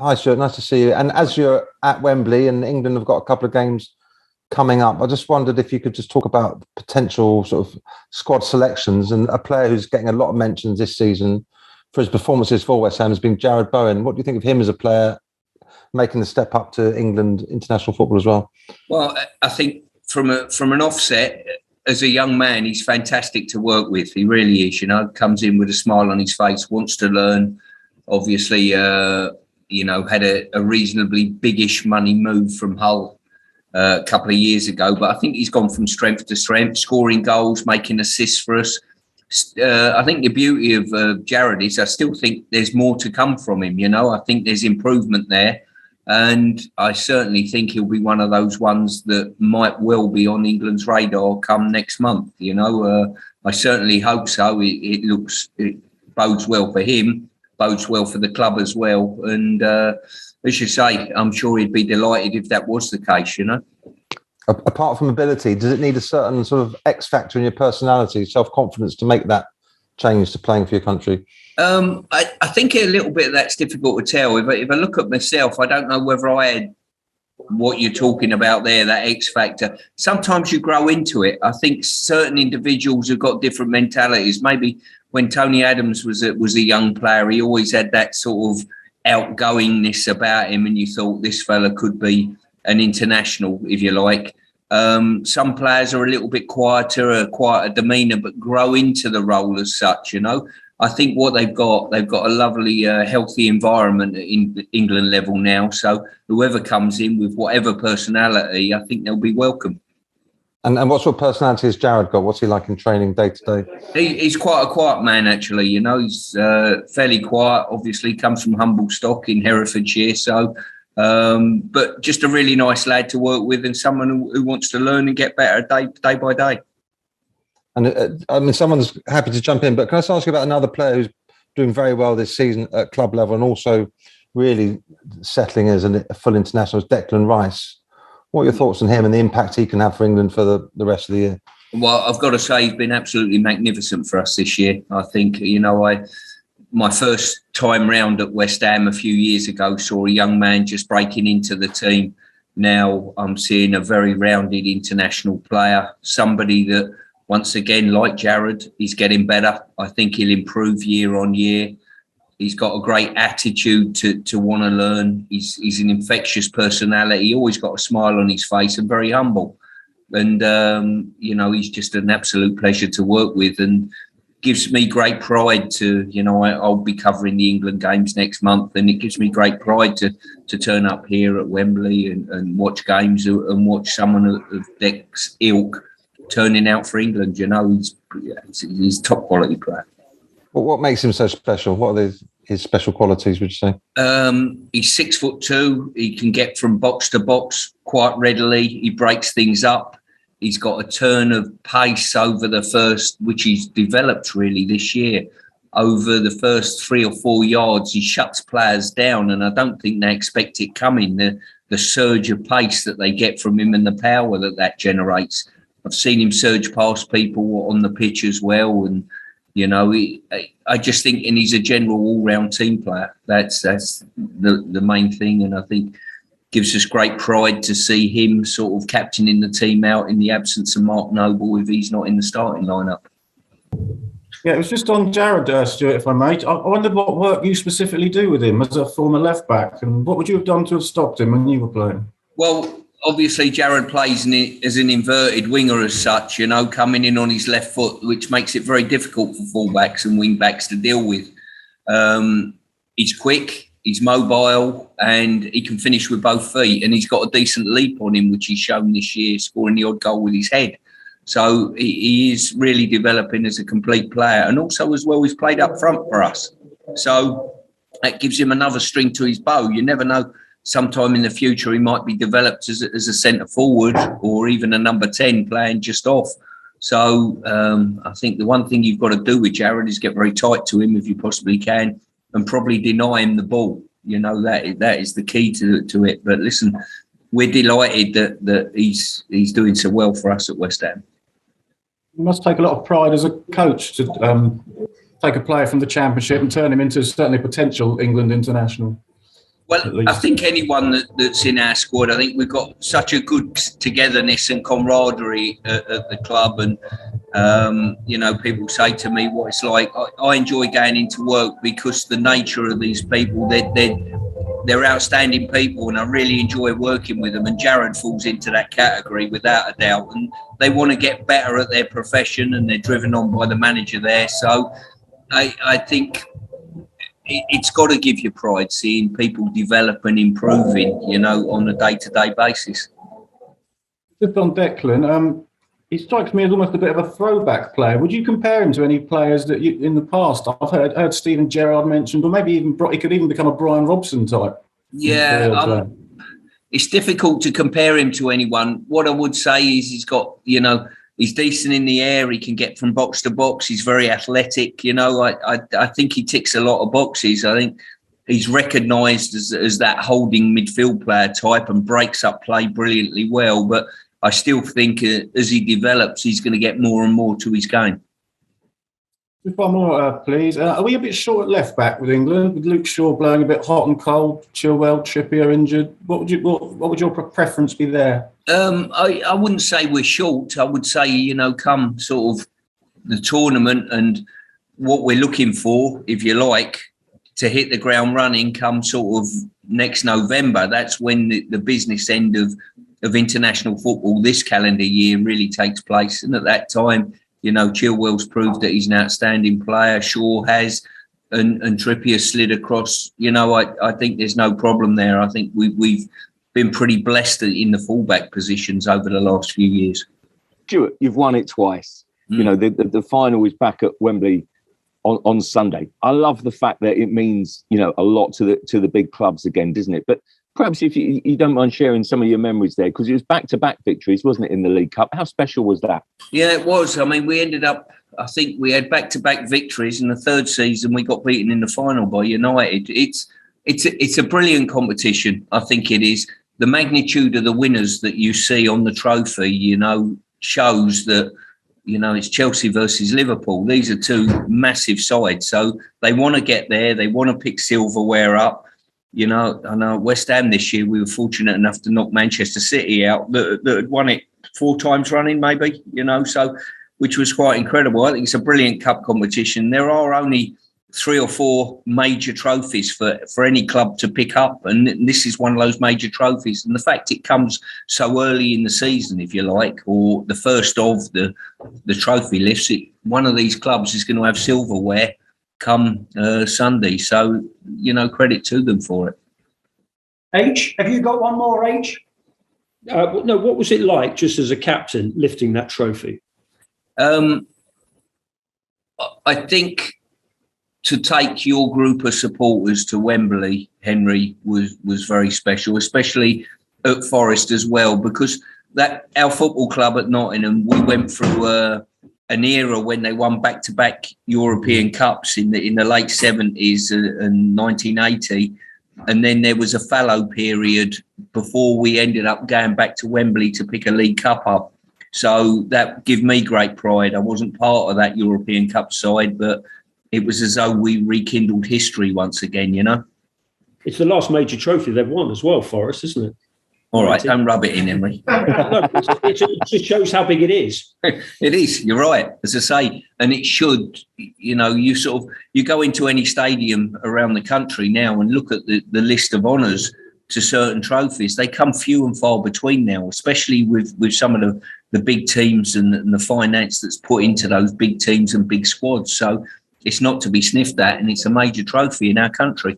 Hi, Stuart. Nice to see you. And as you're at Wembley and England have got a couple of games coming up, I just wondered if you could just talk about potential sort of squad selections, and a player who's getting a lot of mentions this season for his performances for West Ham has been Jarrod Bowen. What do you think of him as a player making the step up to England international football as well? Well, I think from an offset, as a young man, he's fantastic to work with. He really is, comes in with a smile on his face, wants to learn. Obviously, had a reasonably biggish money move from Hull a couple of years ago. But I think he's gone from strength to strength, scoring goals, making assists for us. I think the beauty of Jarrod is I still think there's more to come from him. I think there's improvement there. And I certainly think he'll be one of those ones that might well be on England's radar come next month. I certainly hope so. It bodes well for him, bodes well for the club as well. And as you say, I'm sure he'd be delighted if that was the case, Apart from ability, does it need a certain sort of X factor in your personality, self-confidence to make that change to playing for your country? I think a little bit of that's difficult to tell. If I look at myself, I don't know whether I had what you're talking about there, that X factor. Sometimes you grow into it. I think certain individuals have got different mentalities. Maybe when Tony Adams was a young player, he always had that sort of outgoingness about him, and you thought this fella could be an international, if you like. Some players are a little bit quieter, a quieter demeanour, but grow into the role as such, I think what they've got a lovely, healthy environment in England level now. So whoever comes in with whatever personality, I think they'll be welcome. And what sort of personality has Jarrod got? What's he like in training day to day? He's quite a quiet man, actually. He's fairly quiet. Obviously, comes from humble stock in Herefordshire. So, but just a really nice lad to work with, and someone who wants to learn and get better day by day. And someone's happy to jump in, but can I just ask you about another player who's doing very well this season at club level and also really settling as a full international, is Declan Rice. What are your thoughts on him and the impact he can have for England for the rest of the year? Well, I've got to say he's been absolutely magnificent for us this year. I think, my first time round at West Ham a few years ago saw a young man just breaking into the team. Now I'm seeing a very rounded international player, somebody that, once again, like Jarrod, he's getting better. I think he'll improve year on year. He's got a great attitude to want to learn. He's an infectious personality. He always got a smile on his face and very humble. And, he's just an absolute pleasure to work with and gives me great pride to, I'll be covering the England games next month, and it gives me great pride to turn up here at Wembley and watch games and watch someone of Dec's ilk turning out for England. He's top quality player. Well, what makes him so special? What are his special qualities, would you say? He's 6'2". He can get from box to box quite readily. He breaks things up. He's got a turn of pace over the first, which he's developed really this year. Over the first 3 or 4 yards, he shuts players down, and I don't think they expect it coming. The surge of pace that they get from him and the power that generates. I've seen him surge past people on the pitch as well, and I just think, and he's a general all-round team player. That's the main thing, and I think gives us great pride to see him sort of captaining the team out in the absence of Mark Noble if he's not in the starting lineup. Yeah, it was just on Jarrod, Stuart, if I may. I wondered what work you specifically do with him as a former left-back, and what would you have done to have stopped him when you were playing? Well, obviously, Jarrod plays as an inverted winger as such, coming in on his left foot, which makes it very difficult for fullbacks and wing-backs to deal with. He's quick, he's mobile, and he can finish with both feet, and he's got a decent leap on him, which he's shown this year, scoring the odd goal with his head. So he is really developing as a complete player, and also as well, he's played up front for us. So that gives him another string to his bow. You never know. Sometime in the future, he might be developed as a centre forward or even a number 10 playing just off. So I think the one thing you've got to do with Jarrod is get very tight to him if you possibly can, and probably deny him the ball. That is the key to it. But listen, we're delighted that he's doing so well for us at West Ham. You must take a lot of pride as a coach to take a player from the Championship and turn him into certainly potential England international. Well, I think anyone that's in our squad, I think we've got such a good togetherness and camaraderie at the club. And, people say to me what it's like. I enjoy going into work because the nature of these people, they're outstanding people, and I really enjoy working with them. And Jarrod falls into that category without a doubt. And they want to get better at their profession, and they're driven on by the manager there. So I think it's got to give you pride seeing people develop and improving, on a day-to-day basis. Just on Declan, he strikes me as almost a bit of a throwback player. Would you compare him to any players that you, in the past? I've heard Steven Gerrard mentioned, or maybe even he could even become a Brian Robson type. Yeah, it's difficult to compare him to anyone. What I would say is he's got, he's decent in the air. He can get from box to box. He's very athletic. I think he ticks a lot of boxes. I think he's recognised as that holding midfield player type and breaks up play brilliantly well. But I still think as he develops, he's going to get more and more to his game. Just one more, please. Are we a bit short at left back with England? With Luke Shaw blowing a bit hot and cold, Chilwell, Trippier injured. What would your preference be there? I wouldn't say we're short. I would say, come sort of the tournament and what we're looking for, if you like, to hit the ground running come sort of next November. That's when the business end of international football this calendar year really takes place. And at that time, Chilwell's proved that he's an outstanding player. Shaw has, and Trippier slid across. I think there's no problem there. I think we've been pretty blessed in the fullback positions over the last few years. Stuart, you've won it twice. The final is back at Wembley on Sunday. I love the fact that it means, a lot to the big clubs again, doesn't it? But perhaps if you don't mind sharing some of your memories there, because it was back-to-back victories, wasn't it, in the League Cup? How special was that? Yeah, it was. I mean, we ended up, I think we had back-to-back victories. In the third season, we got beaten in the final by United. It's a brilliant competition. I think it is. The magnitude of the winners that you see on the trophy, shows that, it's Chelsea versus Liverpool. These are two massive sides. So they want to get there. They want to pick silverware up. I know West Ham this year, we were fortunate enough to knock Manchester City out that had won it 4 times running, maybe, so which was quite incredible. I think it's a brilliant cup competition. There are only 3 or 4 major trophies for any club to pick up. And this is one of those major trophies. And the fact it comes so early in the season, if you like, or the first of the trophy lists, one of these clubs is going to have silverware come Sunday. So, credit to them for it. H, have you got one more, H? No, what was it like just as a captain lifting that trophy? I think to take your group of supporters to Wembley, Henry, was very special, especially at Forest as well, because our football club at Nottingham, we went through an era when they won back-to-back European Cups in the late 70s and 1980. And then there was a fallow period before we ended up going back to Wembley to pick a League Cup up. So that gave me great pride. I wasn't part of that European Cup side, but it was as though we rekindled history once again, It's the last major trophy they've won as well, Forest, isn't it? All right, don't rub it in, Henry. No, it just shows how big it is. It is, you're right, as I say. And it should, you go into any stadium around the country now and look at the list of honours to certain trophies. They come few and far between now, especially with some of the big teams and the finance that's put into those big teams and big squads. So it's not to be sniffed at, and it's a major trophy in our country.